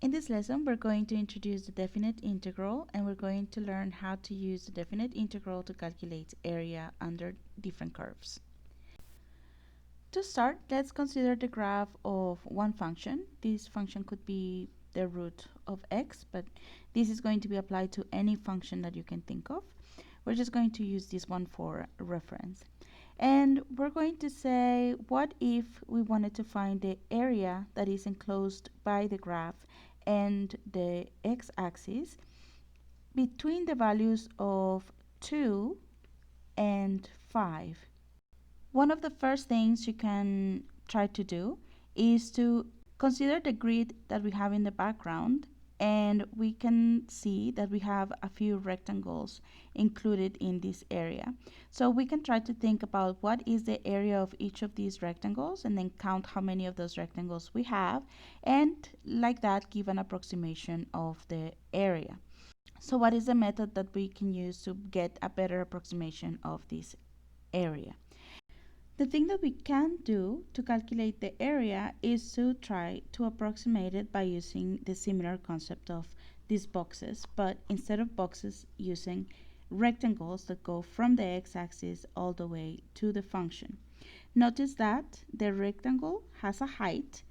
In this lesson, we're going to introduce the definite integral, and we're going to learn how to use the definite integral to calculate area under different curves. To start, let's consider the graph of one function. This function could be the root of x, but this is going to be applied to any function that you can think of. We're just going to use this one for reference. And we're going to say, what if we wanted to find the area that is enclosed by the graph and the x-axis between the values of 2 and 5. One of the first things you can try to do is to consider the grid that we have in the background, and we can see that we have a few rectangles included in this area. So we can try to think about what is the area of each of these rectangles and then count how many of those rectangles we have, and like that give an approximation of the area. So what is the method that we can use to get a better approximation of this area? The thing that we can do to calculate the area is to try to approximate it by using the similar concept of these boxes, but instead of boxes, using rectangles that go from the x-axis all the way to the function. Notice that the rectangle has a height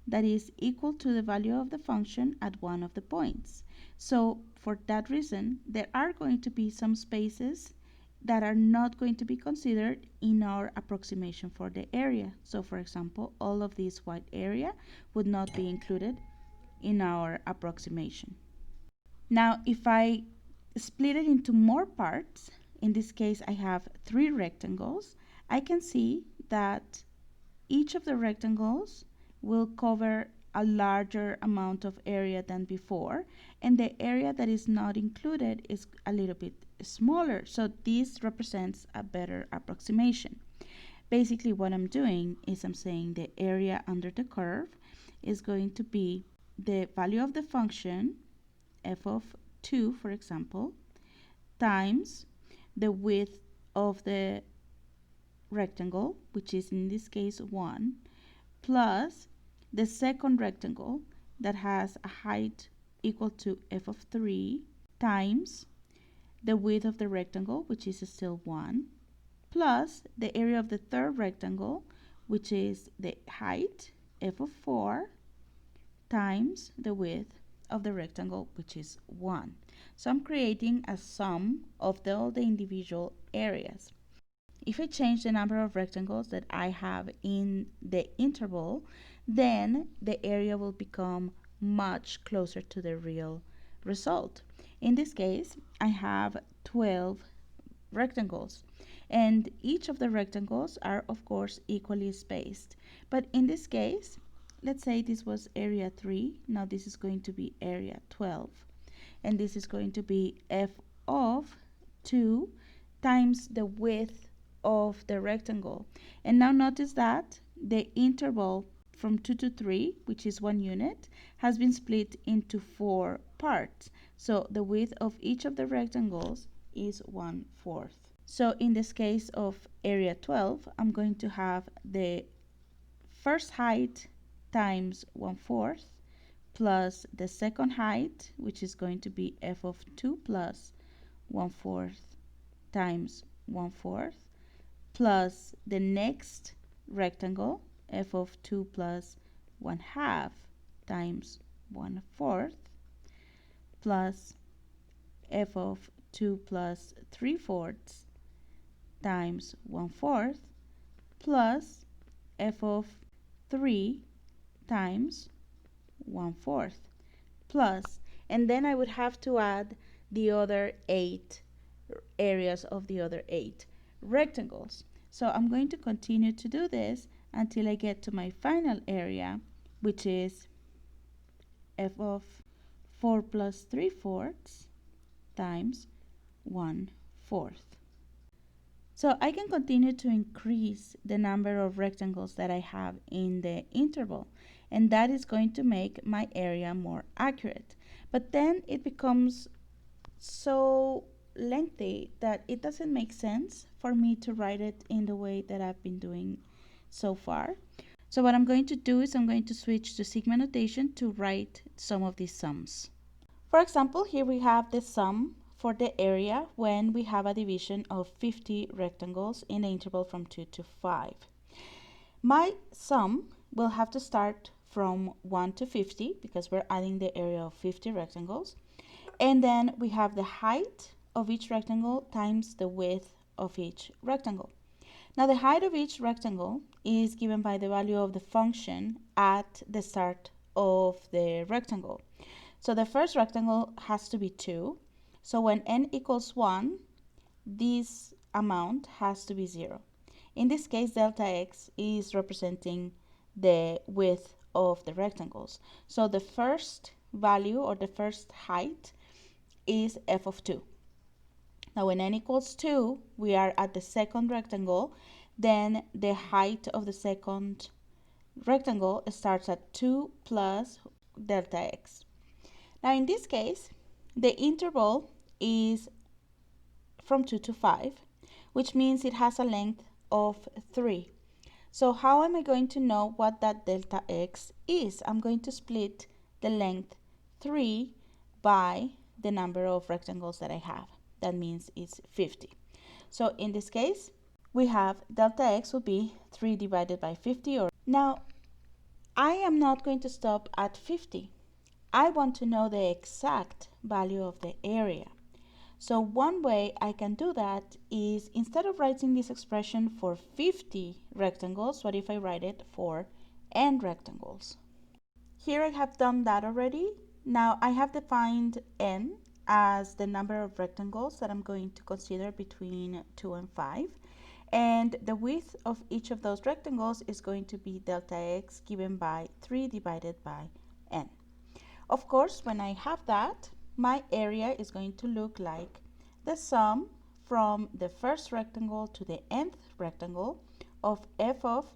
that is equal to the value of the function at one of the points. So for that reason, there are going to be some spaces that are not going to be considered in our approximation for the area. So for example, all of this white area would not be included in our approximation. Now, if I split it into more parts, in this case I have 3 rectangles, I can see that each of the rectangles will cover a larger amount of area than before, and the area that is not included is a little bit smaller. So this represents a better approximation. Basically what I'm doing is I'm saying the area under the curve is going to be the value of the function f of 2, for example, times the width of the rectangle, which is in this case 1, plus the second rectangle that has a height equal to f of 3 times the width of the rectangle, which is still 1, plus the area of the third rectangle, which is the height, f of 4, times the width of the rectangle, which is 1. So I'm creating a sum of all the individual areas. If I change the number of rectangles that I have in the interval, then the area will become much closer to the real result. In this case, I have 12 rectangles, and each of the rectangles are of course equally spaced. But in this case, let's say this was area 3, now this is going to be area 12, and this is going to be f of 2 times the width of the rectangle. And now notice that the interval from 2 to 3, which is 1 unit, has been split into 4 parts. So the width of each of the rectangles is 1/4. So in this case of area 12, I'm going to have the first height times 1/4 plus the second height, which is going to be f of 2 plus 1/4 times 1/4, plus the next rectangle, f of 2 plus 1/2 times 1/4, plus f of 2 plus 3/4 times 1/4, plus f of 3 times 1/4, plus, and then I would have to add the other 8 areas of the other 8 rectangles. So I'm going to continue to do this until I get to my final area, which is f of 4 plus 3/4 times 1/4. So I can continue to increase the number of rectangles that I have in the interval, and that is going to make my area more accurate. But then it becomes so lengthy that it doesn't make sense for me to write it in the way that I've been doing so far. So what I'm going to do is I'm going to switch to sigma notation to write some of these sums. For example, here we have the sum for the area when we have a division of 50 rectangles in the interval from 2 to 5. My sum will have to start from 1 to 50 because we're adding the area of 50 rectangles. And then we have the height of each rectangle times the width of each rectangle. Now the height of each rectangle is given by the value of the function at the start of the rectangle. So the first rectangle has to be 2. So when n equals 1, this amount has to be 0. In this case, delta x is representing the width of the rectangles. So the first value or the first height is f of 2. Now when n equals 2, we are at the second rectangle, then the height of the second rectangle starts at 2 plus delta x. Now in this case, the interval is from 2 to 5, which means it has a length of 3. So how am I going to know what that delta x is? I'm going to split the length 3 by the number of rectangles that I have. That means it's 50. So in this case, we have delta x will be 3 divided by 50. Now, I am not going to stop at 50. I want to know the exact value of the area. So one way I can do that is, instead of writing this expression for 50 rectangles, what if I write it for n rectangles? Here I have done that already. Now I have defined n as the number of rectangles that I'm going to consider between 2 and 5. And the width of each of those rectangles is going to be delta x given by 3 divided by n. Of course, when I have that, my area is going to look like the sum from the first rectangle to the nth rectangle of f of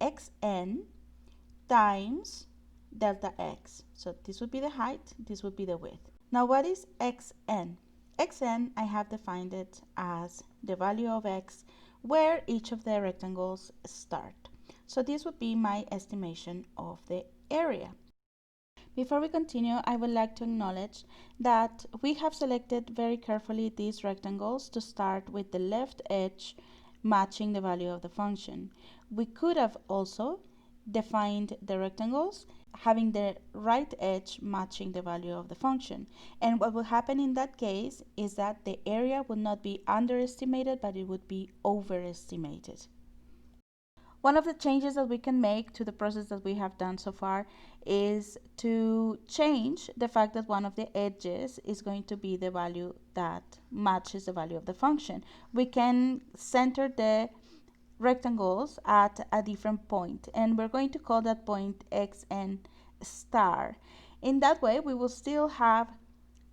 xn times delta x. So this would be the height, this would be the width. Now what is xn? Xn, I have defined it as the value of x where each of the rectangles start. So this would be my estimation of the area. Before we continue, I would like to acknowledge that we have selected very carefully these rectangles to start with the left edge matching the value of the function. We could have also defined the rectangles having the right edge matching the value of the function. And what will happen in that case is that the area would not be underestimated, but it would be overestimated. One of the changes that we can make to the process that we have done so far is to change the fact that one of the edges is going to be the value that matches the value of the function. We can center the rectangles at a different point, and we're going to call that point xn star. In that way, we will still have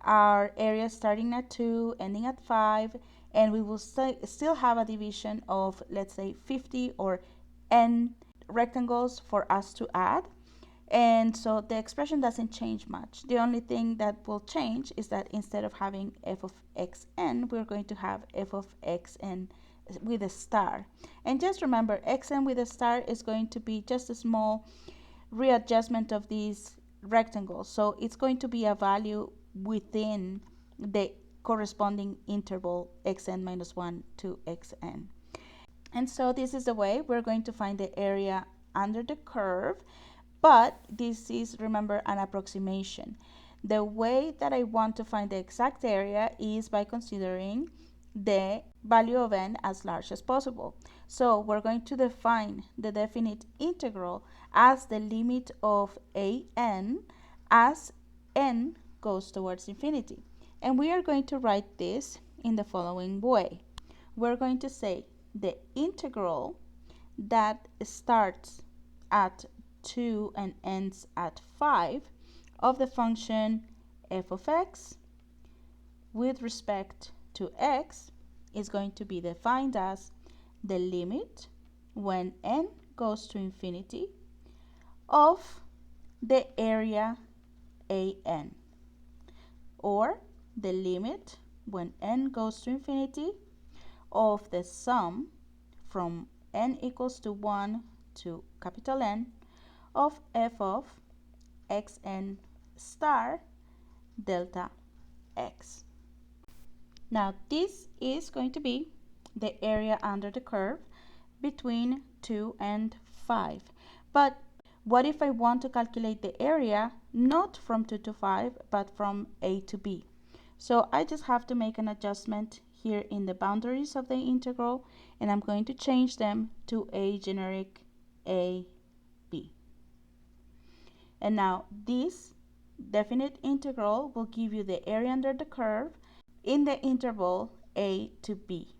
our area starting at 2, ending at 5, and we will still have a division of, let's say, 50 or n rectangles for us to add. And so the expression doesn't change much. The only thing that will change is that instead of having f of xn, we're going to have f of xn with a star. And just remember, xn with a star is going to be just a small readjustment of these rectangles. So it's going to be a value within the corresponding interval xn minus 1 to xn. And so this is the way we're going to find the area under the curve, but this is, remember, an approximation. The way that I want to find the exact area is by considering the value of n as large as possible. So we're going to define the definite integral as the limit of an as n goes towards infinity. And we are going to write this in the following way. We're going to say the integral that starts at 2 and ends at 5 of the function f of x with respect to x is going to be defined as the limit when n goes to infinity of the area an, or the limit when n goes to infinity of the sum from n equals to 1 to capital N, of f of xn star delta x. Now this is going to be the area under the curve between 2 and 5. But what if I want to calculate the area not from 2 to 5 but from a to b? So I just have to make an adjustment here in the boundaries of the integral, and I'm going to change them to a generic a b. And now this definite integral will give you the area under the curve in the interval a to b.